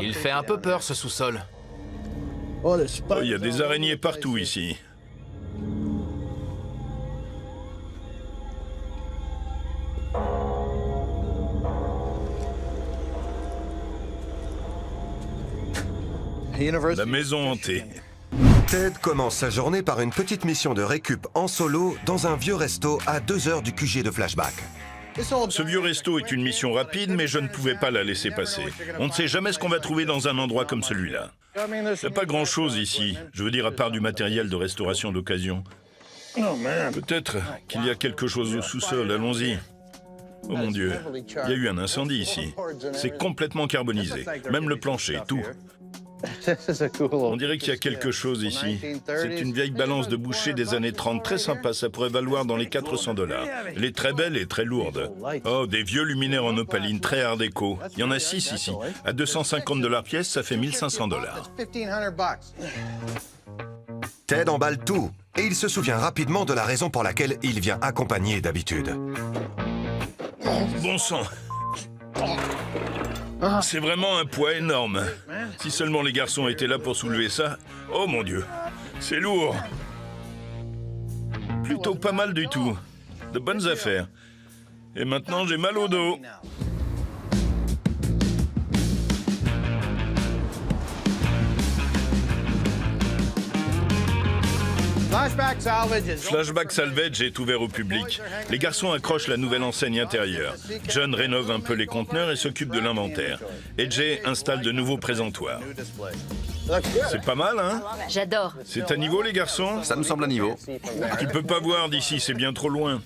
Il fait un peu peur, ce sous-sol. Oh, il y a des araignées partout ici. La maison hantée. Ted commence sa journée par une petite mission de récup en solo dans un vieux resto à 2 heures du QG de Flashback. Ce vieux resto est une mission rapide, mais je ne pouvais pas la laisser passer. On ne sait jamais ce qu'on va trouver dans un endroit comme celui-là. Il n'y a pas grand-chose ici, je veux dire à part du matériel de restauration d'occasion. Peut-être qu'il y a quelque chose au sous-sol, allons-y. Oh mon Dieu, il y a eu un incendie ici. C'est complètement carbonisé, même le plancher, tout. On dirait qu'il y a quelque chose ici. C'est une vieille balance de boucher des années 30, très sympa, ça pourrait valoir dans les 400 $. Elle est très belle et très lourde. Oh, des vieux luminaires en opaline, très art déco. Il y en a 6 ici. À 250 $ pièce, ça fait 1500 $. Ted emballe tout, et il se souvient rapidement de la raison pour laquelle il vient accompagné d'habitude. Bon sang! C'est vraiment un poids énorme. Si seulement les garçons étaient là pour soulever ça. Oh mon Dieu, c'est lourd. Plutôt pas mal du tout. De bonnes affaires. Et maintenant, j'ai mal au dos. Flashback Salvage est ouvert au public. Les garçons accrochent la nouvelle enseigne intérieure. John rénove un peu les conteneurs et s'occupe de l'inventaire. Et Jay installe de nouveaux présentoirs. C'est pas mal, hein? J'adore. C'est à niveau, les garçons? Ça me semble à niveau. Tu peux pas voir d'ici, c'est bien trop loin.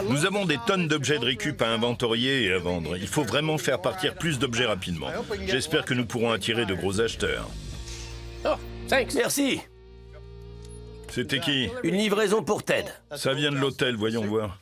Nous avons des tonnes d'objets de récup à inventorier et à vendre. Il faut vraiment faire partir plus d'objets rapidement. J'espère que nous pourrons attirer de gros acheteurs. Merci. C'était qui? Une livraison pour Ted. Ça vient de l'hôtel, voyons voir.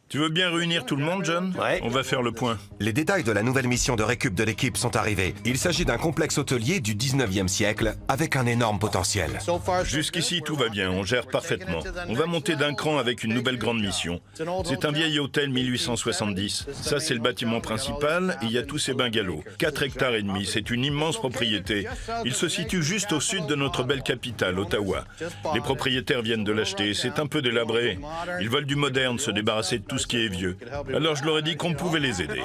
Tu veux bien réunir tout le monde, John? Ouais. On va faire le point. Les détails de la nouvelle mission de récup de l'équipe sont arrivés. Il s'agit d'un complexe hôtelier du 19e siècle avec un énorme potentiel. Jusqu'ici, tout va bien, on gère parfaitement. On va monter d'un cran avec une nouvelle grande mission. C'est un vieil hôtel 1870. Ça, c'est le bâtiment principal et il y a tous ces bungalows. 4 hectares et demi, c'est une immense propriété. Il se situe juste au sud de notre belle capitale, Ottawa. Les propriétaires viennent de l'acheter, c'est un peu délabré. Ils veulent du moderne, se débarrasser de tout ce qui est vieux. Alors je leur ai dit qu'on pouvait les aider.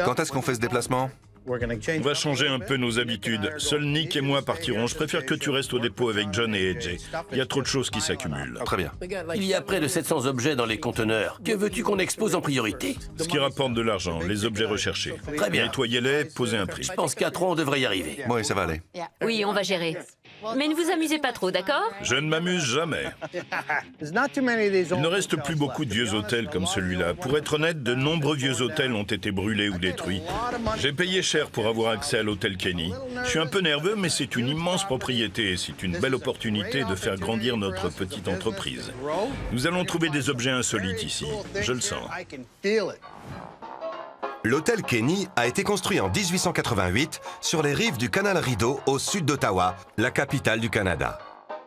Quand est-ce qu'on fait ce déplacement? On va changer un peu nos habitudes. Seuls Nick et moi partirons. Je préfère que tu restes au dépôt avec John et AJ. Il y a trop de choses qui s'accumulent. Très bien. Il y a près de 700 objets dans les conteneurs. Que veux-tu qu'on expose en priorité? Ce qui rapporte de l'argent, les objets recherchés. Très bien. Nettoyez-les, posez un prix. Je pense qu'à 3, on devrait y arriver. Oui, ça va aller. Oui, on va gérer. Mais ne vous amusez pas trop, d'accord? Je ne m'amuse jamais. Il ne reste plus beaucoup de vieux hôtels comme celui-là. Pour être honnête, de nombreux vieux hôtels ont été brûlés ou détruits. J'ai payé cher pour avoir accès à l'hôtel Kenny. Je suis un peu nerveux, mais c'est une immense propriété et c'est une belle opportunité de faire grandir notre petite entreprise. Nous allons trouver des objets insolites ici. Je le sens. L'hôtel Kenny a été construit en 1888 sur les rives du canal Rideau au sud d'Ottawa, la capitale du Canada.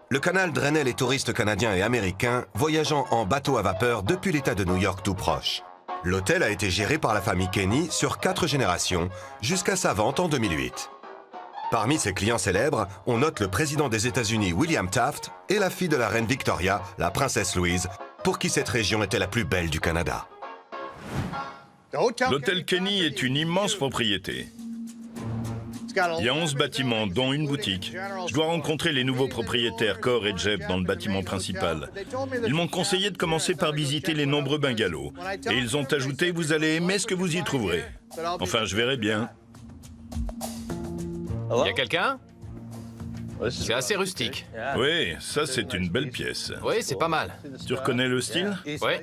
Le canal drainait les touristes canadiens et américains voyageant en bateau à vapeur depuis l'État de New York tout proche. L'hôtel a été géré par la famille Kenny sur 4 générations jusqu'à sa vente en 2008. Parmi ses clients célèbres, on note le président des États-Unis William Taft et la fille de la reine Victoria, la princesse Louise, pour qui cette région était la plus belle du Canada. L'hôtel Kenny est une immense propriété. Il y a 11 bâtiments, dont une boutique. Je dois rencontrer les nouveaux propriétaires, Cor et Jeb, dans le bâtiment principal. Ils m'ont conseillé de commencer par visiter les nombreux bungalows. Et ils ont ajouté, vous allez aimer ce que vous y trouverez. Enfin, je verrai bien. Il y a quelqu'un? C'est assez rustique. Oui, ça c'est une belle pièce. Oui, c'est pas mal. Tu reconnais le style? Oui.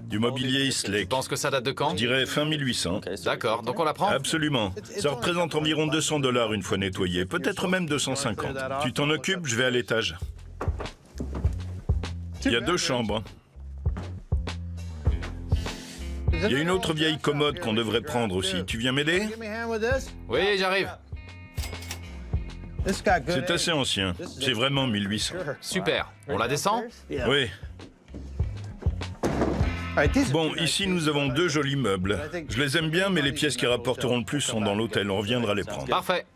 Du mobilier Islake. Tu penses que ça date de quand? Je dirais fin 1800. D'accord, donc on la prend? Absolument. Ça représente environ 200 $ une fois nettoyé, peut-être même 250. Tu t'en occupes, je vais à l'étage. Il y a 2 chambres. Il y a une autre vieille commode qu'on devrait prendre aussi. Tu viens m'aider? Oui, j'arrive. C'est assez ancien. C'est vraiment 1800. Super. On la descend? Oui. Bon, ici nous avons 2 jolis meubles. Je les aime bien, mais les pièces qui rapporteront le plus sont dans l'hôtel. On reviendra les prendre. Parfait.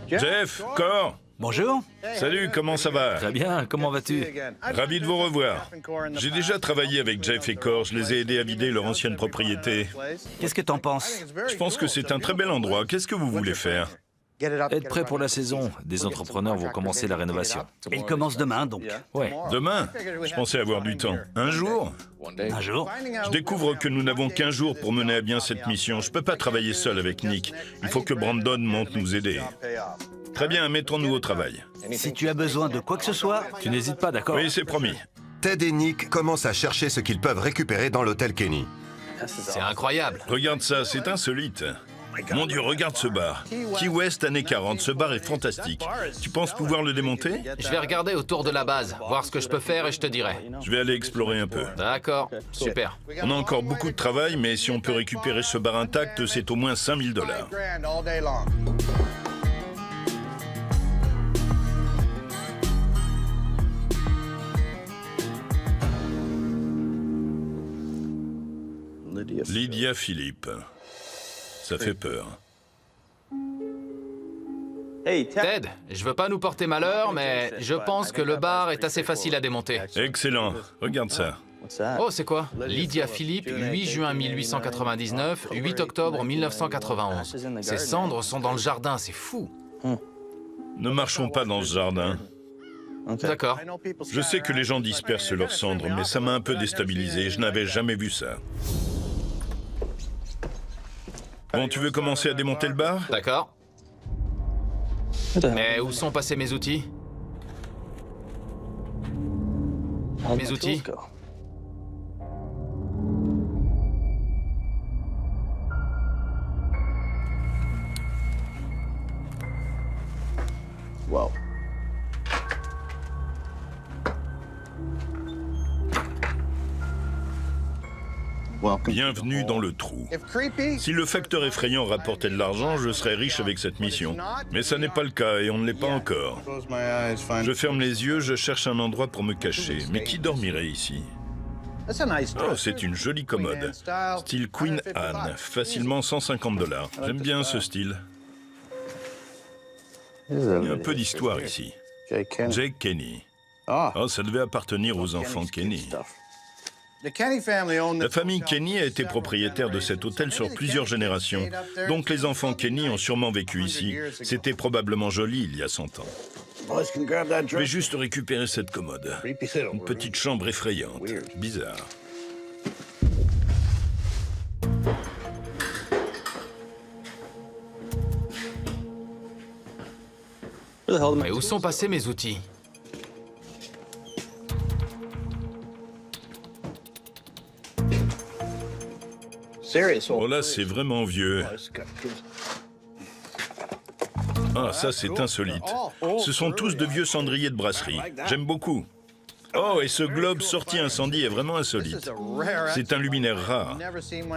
Jeff, Cor, Bonjour. salut, comment ça va? Très bien, comment vas-tu? Ravi de vous revoir. J'ai déjà travaillé avec Jeff et Cor, je les ai aidés à vider leur ancienne propriété. Qu'est-ce que t'en penses? Je pense que c'est un très bel endroit. Qu'est-ce que vous voulez faire? Être prêt pour la saison. Des entrepreneurs vont commencer la rénovation. Il commence demain, donc. Ouais. Demain? Je pensais avoir du temps. Un jour? Un jour. Je découvre que nous n'avons qu'un jour pour mener à bien cette mission. Je peux pas travailler seul avec Nick. Il faut que Brandon monte nous aider. Très bien, mettons-nous au travail. Si tu as besoin de quoi que ce soit, Tu n'hésites pas, d'accord? Oui, c'est promis. Ted et Nick commencent à chercher ce qu'ils peuvent récupérer dans l'hôtel Kenny. C'est incroyable. Regarde ça, c'est insolite. Mon Dieu, regarde ce bar. Key West, années 40, ce bar est fantastique. Tu penses pouvoir le démonter? Je vais regarder autour de la base, voir ce que je peux faire et je te dirai. Je vais aller explorer un peu. D'accord, super. On a encore beaucoup de travail, mais si on peut récupérer ce bar intact, c'est au moins 5000 $. Lydia Philippe. Ça fait peur. Ted, je veux pas nous porter malheur, mais je pense que le bar est assez facile à démonter. Excellent. Regarde ça. Oh, c'est quoi? Lydia Philippe, 8 juin 1899, 8 octobre 1991. Ces cendres sont dans le jardin, c'est fou. Ne marchons pas dans ce jardin. D'accord. Je sais que les gens dispersent leurs cendres, mais ça m'a un peu déstabilisé. Je n'avais jamais vu ça. Bon, tu veux commencer à démonter le bar? D'accord. Mais où sont passés mes outils? Mes outils? Bienvenue dans le trou. Si le facteur effrayant rapportait de l'argent, je serais riche avec cette mission. Mais ça n'est pas le cas et on ne l'est pas encore. Je ferme les yeux, je cherche un endroit pour me cacher. Mais qui dormirait ici? Oh, c'est une jolie commode. Style Queen Anne, facilement 150 $. J'aime bien ce style. Il y a un peu d'histoire ici. Jake Kenny. Oh, ça devait appartenir aux enfants Kenny. La famille Kenny a été propriétaire de cet hôtel sur plusieurs générations. Donc les enfants Kenny ont sûrement vécu ici. C'était probablement joli il y a 100 ans. Je vais juste récupérer cette commode. Une petite chambre effrayante. Bizarre. Mais où sont passés mes outils? Oh là, c'est vraiment vieux. Ah, ça, c'est insolite. Ce sont tous de vieux cendriers de brasserie. J'aime beaucoup. Oh, et ce globe sorti incendie est vraiment insolite. C'est un luminaire rare.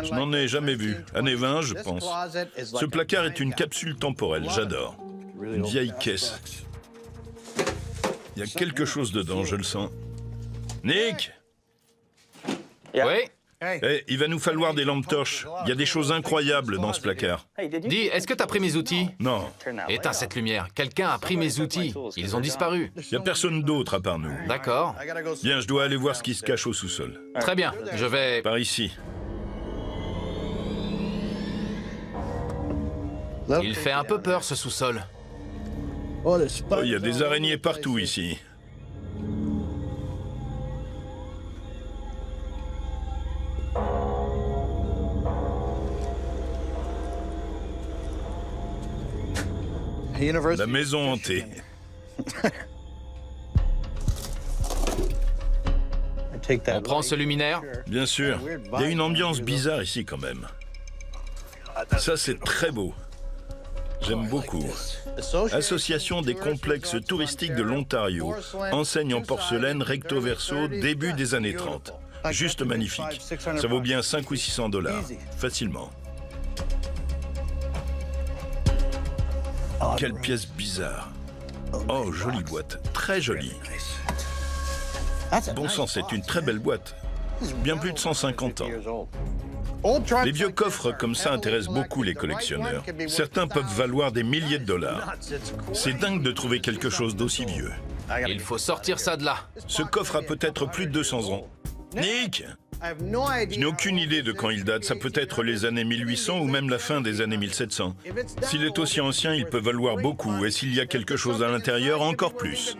Je n'en ai jamais vu. Année 20, je pense. Ce placard est une capsule temporelle, j'adore. Une vieille caisse. Il y a quelque chose dedans, je le sens. Nick! Oui? Eh, il va nous falloir des lampes torches. Il y a des choses incroyables dans ce placard. Dis, est-ce que t'as pris mes outils? Non, Éteins cette lumière. Quelqu'un a pris mes outils. Ils ont disparu. il n'y a personne d'autre à part nous. D'accord. Bien, je dois aller voir ce qui se cache au sous-sol. Très bien. Je vais... Par ici. Il fait un peu peur, ce sous-sol. Oh, il y a des araignées partout ici. La maison hantée. On prend ce luminaire? Bien sûr. Il y a une ambiance bizarre ici quand même. Ça, c'est très beau. J'aime beaucoup. Association des complexes touristiques de l'Ontario. Enseigne en porcelaine recto verso, début des années 30. Juste magnifique. Ça vaut bien 500 ou 600 $. Facilement. Quelle pièce bizarre. Oh, jolie boîte, très jolie. Bon sang, c'est une très belle boîte. Bien plus de 150 ans. Les vieux coffres comme ça intéressent beaucoup les collectionneurs. Certains peuvent valoir des milliers de dollars. C'est dingue de trouver quelque chose d'aussi vieux. Il faut sortir ça de là. Ce coffre a peut-être plus de 200 ans. Nick! Je n'ai aucune idée de quand il date. Ça peut être les années 1800 ou même la fin des années 1700. S'il est aussi ancien, il peut valoir beaucoup. Et s'il y a quelque chose à l'intérieur, encore plus.